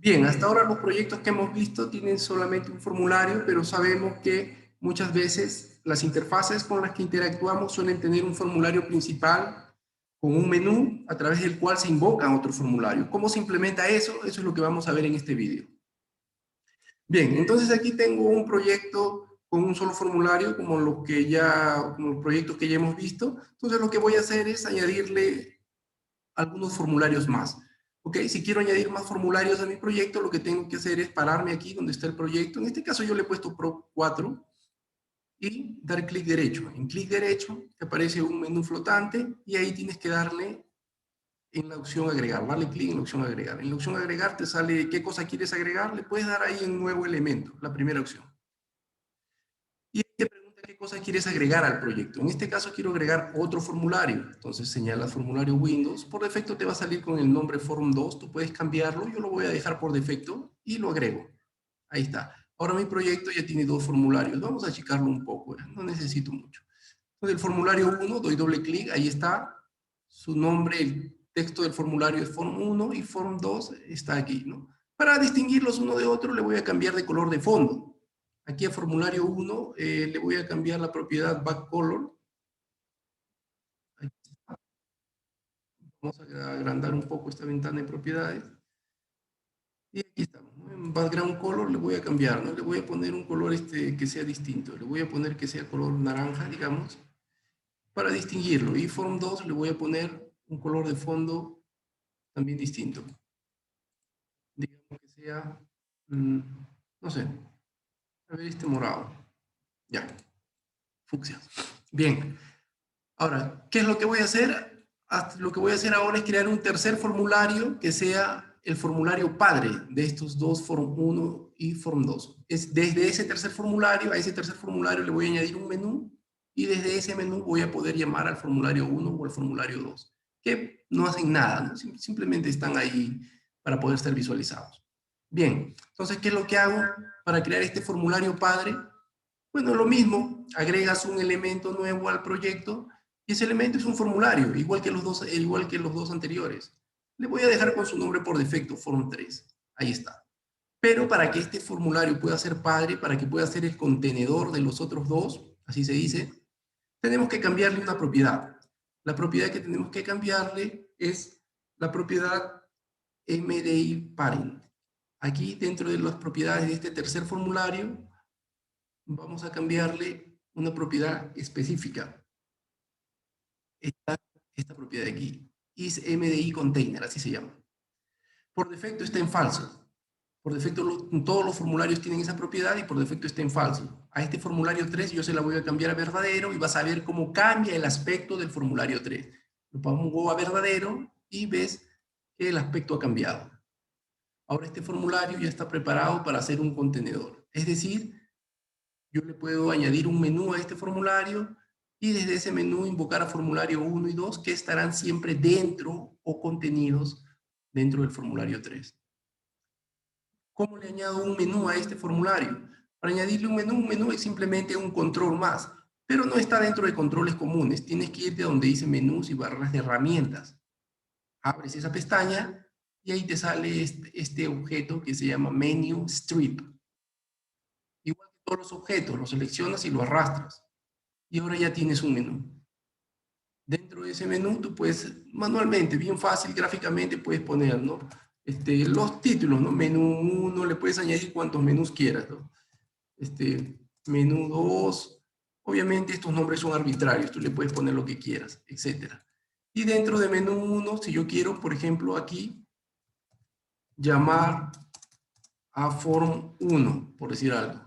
Bien, hasta ahora los proyectos que hemos visto tienen solamente un formulario, pero sabemos que muchas veces las interfaces con las que interactuamos suelen tener un formulario principal con un menú a través del cual se invocan otros formularios. ¿Cómo se implementa eso? Eso es lo que vamos a ver en este vídeo. Bien, entonces aquí tengo un proyecto con un solo formulario, como los proyectos que ya hemos visto. Entonces lo que voy a hacer es añadirle algunos formularios más. ¿Ok? Si quiero añadir más formularios a mi proyecto, lo que tengo que hacer es pararme aquí donde está el proyecto. En este caso yo le he puesto Pro 4 y dar clic derecho. En clic derecho te aparece un menú flotante y ahí tienes que darle en la opción agregar. Darle clic en la opción agregar. En la opción agregar te sale qué cosa quieres agregar. Le puedes dar ahí en nuevo elemento, la primera opción. Y te pregunta qué cosa quieres agregar al proyecto. En este caso quiero agregar otro formulario. Entonces señalas formulario Windows. Por defecto te va a salir con el nombre Form 2. Tú puedes cambiarlo. Yo lo voy a dejar por defecto y lo agrego. Ahí está. Ahora mi proyecto ya tiene dos formularios. Vamos a achicarlo un poco. No necesito mucho. Entonces el formulario 1, doy doble clic. Ahí está. Su nombre, el texto del formulario es Form 1 y Form 2 está aquí, ¿no? Para distinguirlos uno de otro le voy a cambiar de color de fondo. Aquí a formulario 1 le voy a cambiar la propiedad back color. Vamos a agrandar un poco esta ventana de propiedades. Y aquí estamos, ¿no? En background color le voy a cambiar, ¿no? Le voy a poner un color que sea distinto. Le voy a poner que sea color naranja, digamos, para distinguirlo. Y form 2 le voy a poner un color de fondo también distinto. Digamos que sea, no sé, a ver este morado. Ya, fucsia. Bien. Ahora, ¿qué es lo que voy a hacer? Lo que voy a hacer ahora es crear un tercer formulario que sea el formulario padre de estos dos, Form 1 y Form 2. Desde ese tercer formulario, a ese tercer formulario le voy a añadir un menú y desde ese menú voy a poder llamar al formulario 1 o al formulario 2, que no hacen nada, ¿no? Simplemente están ahí para poder ser visualizados. Bien, entonces, ¿qué es lo que hago para crear este formulario padre? Bueno, lo mismo, agregas un elemento nuevo al proyecto y ese elemento es un formulario, igual que los dos anteriores. Le voy a dejar con su nombre por defecto, Form 3. Ahí está. Pero para que este formulario pueda ser padre, para que pueda ser el contenedor de los otros dos, así se dice, tenemos que cambiarle una propiedad. La propiedad que tenemos que cambiarle es la propiedad MDI parent. Aquí, dentro de las propiedades de este tercer formulario, vamos a cambiarle una propiedad específica. Esta propiedad de aquí. isMDI container, así se llama. Por defecto está en falso. Por defecto todos los formularios tienen esa propiedad y por defecto está en falso. A este formulario 3 yo se la voy a cambiar a verdadero y vas a ver cómo cambia el aspecto del formulario 3. Lo pongo a verdadero y ves que el aspecto ha cambiado. Ahora este formulario ya está preparado para hacer un contenedor. Es decir, yo le puedo añadir un menú a este formulario y desde ese menú invocar a formulario 1 y 2 que estarán siempre dentro o contenidos dentro del formulario 3. ¿Cómo le añado un menú a este formulario? Para añadirle un menú es simplemente un control más, pero no está dentro de controles comunes. Tienes que irte a donde dice menús y barras de herramientas. Abres esa pestaña y ahí te sale este objeto que se llama menu strip. Igual que todos los objetos, lo seleccionas y lo arrastras. Y ahora ya tienes un menú. Dentro de ese menú tú puedes manualmente, bien fácil, gráficamente puedes poner, ¿no? Los títulos, ¿no? Menú 1, le puedes añadir cuantos menús quieras, ¿no? Menú 2, obviamente estos nombres son arbitrarios, tú le puedes poner lo que quieras, etc. Y dentro de menú 1, si yo quiero, por ejemplo, aquí, llamar a form 1, por decir algo.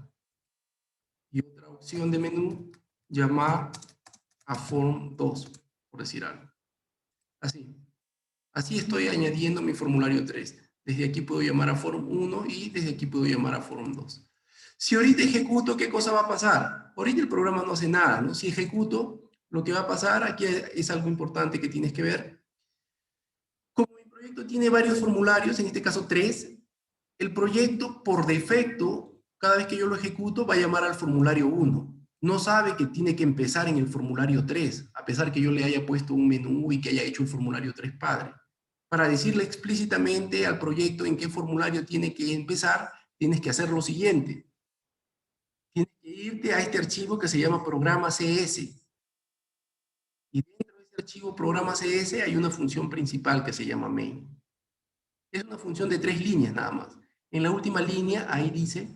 Y otra opción de menú, llamar a form 2, por decir algo. Así. Así estoy añadiendo mi formulario 3. Desde aquí puedo llamar a form 1 y desde aquí puedo llamar a form 2. Si ahorita ejecuto, ¿qué cosa va a pasar? Ahorita el programa no hace nada, ¿no? Si ejecuto, lo que va a pasar, aquí es algo importante que tienes que ver. Como mi proyecto tiene varios formularios, en este caso 3, el proyecto por defecto, cada vez que yo lo ejecuto, va a llamar al formulario 1. No sabe que tiene que empezar en el formulario 3, a pesar que yo le haya puesto un menú y que haya hecho un formulario 3 padre. para decirle explícitamente al proyecto en qué formulario tiene que empezar, tienes que hacer lo siguiente. Tienes que irte a este archivo que se llama programa CS. Y dentro de este archivo programa CS hay una función principal que se llama main. Es una función de 3 líneas nada más. En la última línea, ahí dice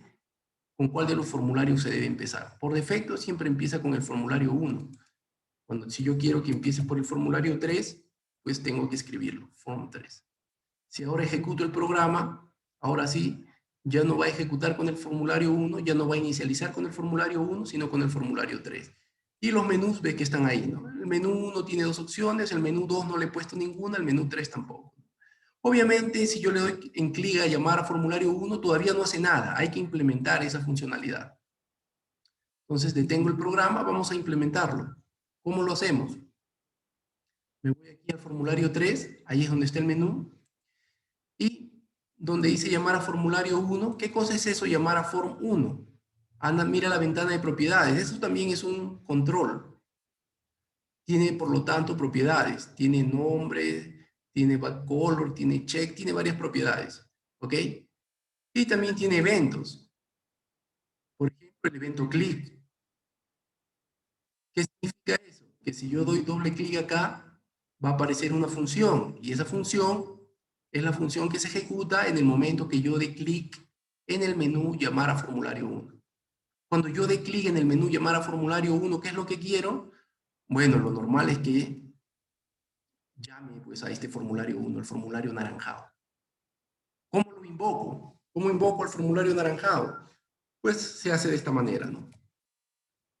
con cuál de los formularios se debe empezar. Por defecto, siempre empieza con el formulario 1. Si yo quiero que empiece por el formulario 3, pues tengo que escribirlo, form 3. Si ahora ejecuto el programa, ahora sí, ya no va a ejecutar con el formulario 1, ya no va a inicializar con el formulario 1, sino con el formulario 3. Y los menús ve que están ahí, ¿no? El menú 1 tiene 2 opciones, el menú 2 no le he puesto ninguna, el menú 3 tampoco. Obviamente, si yo le doy en clic a llamar a formulario 1, todavía no hace nada. Hay que implementar esa funcionalidad. Entonces, detengo el programa, vamos a implementarlo. ¿Cómo lo hacemos? Me voy aquí al formulario 3, ahí es donde está el menú. Y donde dice llamar a formulario 1, ¿qué cosa es eso, llamar a form 1? Anda, mira la ventana de propiedades. Eso también es un control. Tiene, por lo tanto, propiedades. Tiene nombre, tiene backcolor, tiene check, tiene varias propiedades. ¿Ok? Y también tiene eventos. Por ejemplo, el evento click. ¿Qué significa eso? Que si yo doy doble clic acá, va a aparecer una función. Y esa función es la función que se ejecuta en el momento que yo dé clic en el menú llamar a formulario 1. Cuando yo dé clic en el menú llamar a formulario 1, ¿qué es lo que quiero? Bueno, lo normal es que llame pues, a este formulario 1, el formulario anaranjado. ¿Cómo lo invoco? ¿Cómo invoco al formulario anaranjado? Pues se hace de esta manera, ¿no?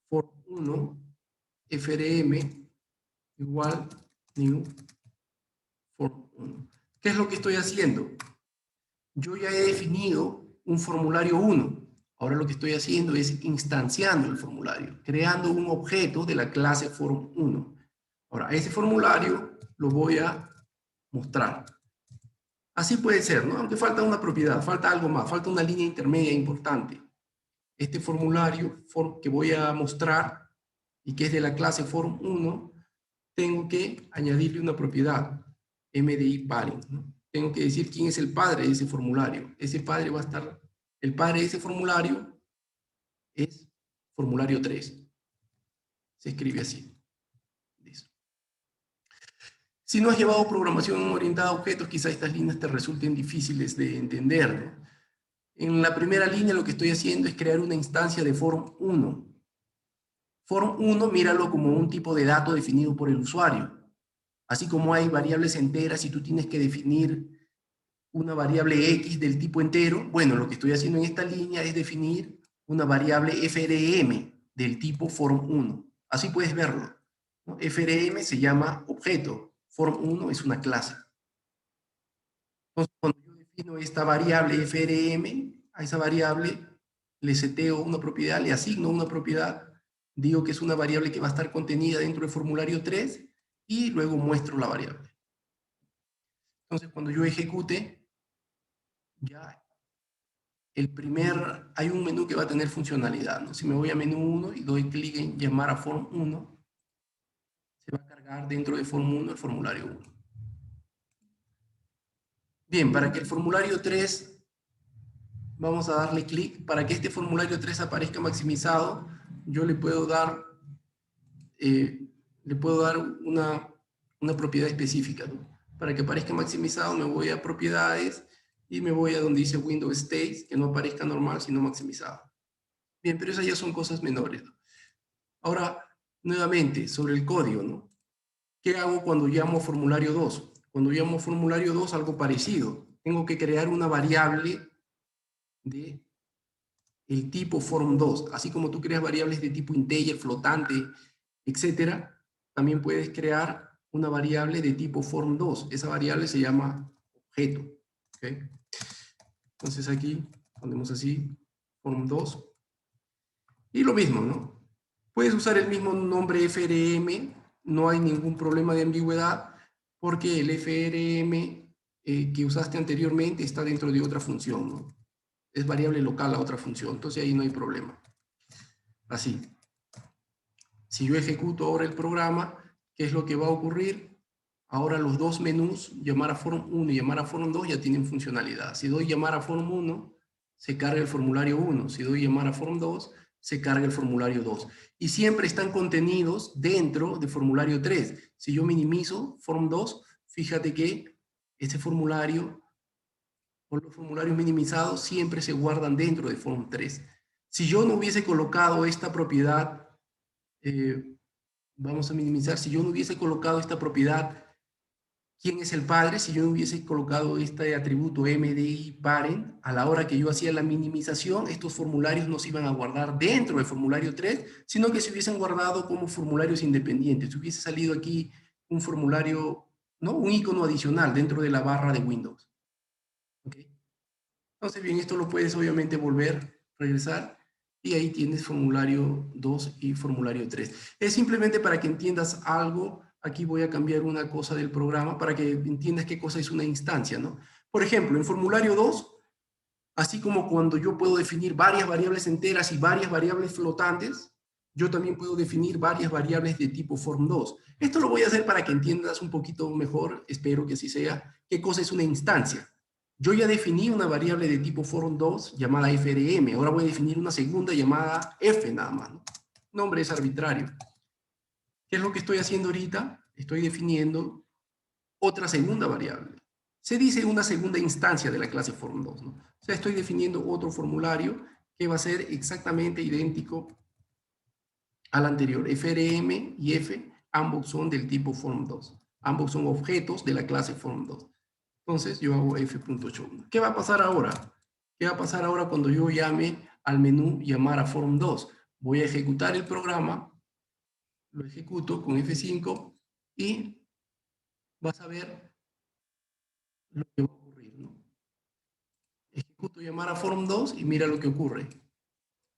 For 1, frm, igual new form 1. ¿Qué es lo que estoy haciendo? Yo ya he definido un formulario 1. Ahora lo que estoy haciendo es instanciando el formulario, creando un objeto de la clase form 1. Ahora, ese formulario lo voy a mostrar. Así puede ser, ¿no? Aunque falta una propiedad, falta algo más, falta una línea intermedia importante. Este formulario que voy a mostrar y que es de la clase form 1, tengo que añadirle una propiedad, MDI parent, ¿no? Tengo que decir quién es el padre de ese formulario. Ese padre va a estar, el padre de ese formulario es formulario 3. Se escribe así. Listo. Si no has llevado programación orientada a objetos, quizá estas líneas te resulten difíciles de entender, ¿no? En la primera línea lo que estoy haciendo es crear una instancia de form 1. Form 1, míralo como un tipo de dato definido por el usuario. Así como hay variables enteras y tú tienes que definir una variable X del tipo entero, bueno, lo que estoy haciendo en esta línea es definir una variable FRM del tipo form1. Así puedes verlo, ¿no? FRM se llama objeto, form1 es una clase. Entonces, cuando yo defino esta variable FRM, a esa variable le seteo una propiedad, le asigno una propiedad, digo que es una variable que va a estar contenida dentro del formulario 3 y luego muestro la variable. Entonces, cuando yo ejecute, ya hay un menú que va a tener funcionalidad, ¿no? Si me voy a menú 1 y doy clic en llamar a form 1, se va a cargar dentro de form 1 el formulario 1. Bien, para que el formulario 3, vamos a darle clic, para que este formulario 3 aparezca maximizado, yo le puedo dar una propiedad específica, ¿no? Para que aparezca maximizado me voy a propiedades y me voy a donde dice Windows States, que no aparezca normal, sino maximizado. Bien, pero esas ya son cosas menores, ¿no? Ahora, nuevamente, sobre el código, ¿no? ¿Qué hago cuando llamo a formulario 2? Cuando llamo a formulario 2, algo parecido. Tengo que crear una variable de el tipo form2. Así como tú creas variables de tipo integer, flotante, etcétera, también puedes crear una variable de tipo form2. Esa variable se llama objeto. ¿Okay? Entonces aquí ponemos así, form2. Y lo mismo, ¿no? Puedes usar el mismo nombre FRM, no hay ningún problema de ambigüedad, porque el FRM que usaste anteriormente está dentro de otra función, ¿no? Es variable local la otra función, entonces ahí no hay problema. Así. Si yo ejecuto ahora el programa, ¿qué es lo que va a ocurrir? ahora los dos menús, llamar a form 1 y llamar a form 2, ya tienen funcionalidad. Si doy llamar a form 1, se carga el formulario 1. Si doy llamar a form 2, se carga el formulario 2. Y siempre están contenidos dentro de formulario 3. Si yo minimizo form 2, fíjate que este formulario o los formularios minimizados siempre se guardan dentro de form 3. Si yo no hubiese colocado esta propiedad, vamos a minimizar, si yo no hubiese colocado esta propiedad, ¿quién es el padre? Si yo no hubiese colocado este atributo MDI parent, a la hora que yo hacía la minimización, estos formularios no se iban a guardar dentro del formulario 3, sino que se hubiesen guardado como formularios independientes. Hubiese salido aquí un formulario, ¿no? Un icono adicional dentro de la barra de Windows. ¿Okay? Entonces, bien, esto lo puedes obviamente volver, regresar, y ahí tienes formulario 2 y formulario 3. Es simplemente para que entiendas algo. Aquí voy a cambiar una cosa del programa para que entiendas qué cosa es una instancia, ¿no? Por ejemplo, en formulario 2, así como cuando yo puedo definir varias variables enteras y varias variables flotantes, yo también puedo definir varias variables de tipo form2. Esto lo voy a hacer para que entiendas un poquito mejor, espero que así sea, qué cosa es una instancia. Yo ya definí una variable de tipo form2 llamada frm. Ahora voy a definir una segunda llamada f nada más, ¿no? Nombre es arbitrario. ¿Qué es lo que estoy haciendo ahorita? Estoy definiendo otra segunda variable. Se dice una segunda instancia de la clase form2, ¿no? O sea, estoy definiendo otro formulario que va a ser exactamente idéntico al anterior. frm y f, ambos son del tipo form2. Ambos son objetos de la clase form2. Entonces yo hago f.show. ¿Qué va a pasar ahora? ¿Qué va a pasar ahora cuando yo llame al menú llamar a form2? Voy a ejecutar el programa, lo ejecuto con F5 y vas a ver lo que va a ocurrir, ¿no? Ejecuto llamar a form2 y mira lo que ocurre.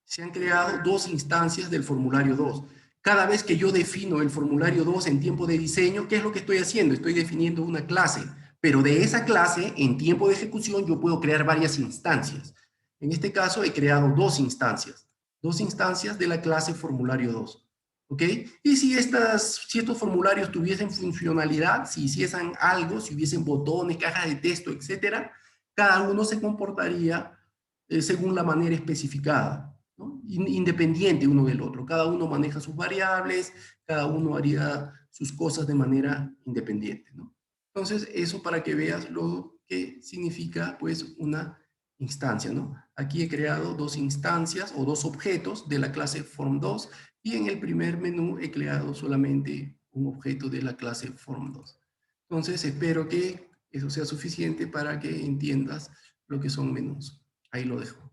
Se han creado dos instancias del formulario 2. Cada vez que yo defino el formulario 2 en tiempo de diseño, ¿qué es lo que estoy haciendo? Estoy definiendo una clase, pero de esa clase, en tiempo de ejecución, yo puedo crear varias instancias. En este caso, he creado dos instancias de la clase formulario 2. ¿Ok? Y si estos formularios tuviesen funcionalidad, si hiciesen algo, si hubiesen botones, cajas de texto, etcétera, cada uno se comportaría según la manera especificada, ¿no? Independiente uno del otro. Cada uno maneja sus variables, cada uno haría sus cosas de manera independiente, ¿no? Entonces, eso para que veas lo que significa, pues, una instancia, ¿no? Aquí he creado dos instancias o dos objetos de la clase form2 y en el primer menú he creado solamente un objeto de la clase form2. Entonces, espero que eso sea suficiente para que entiendas lo que son menús. Ahí lo dejo.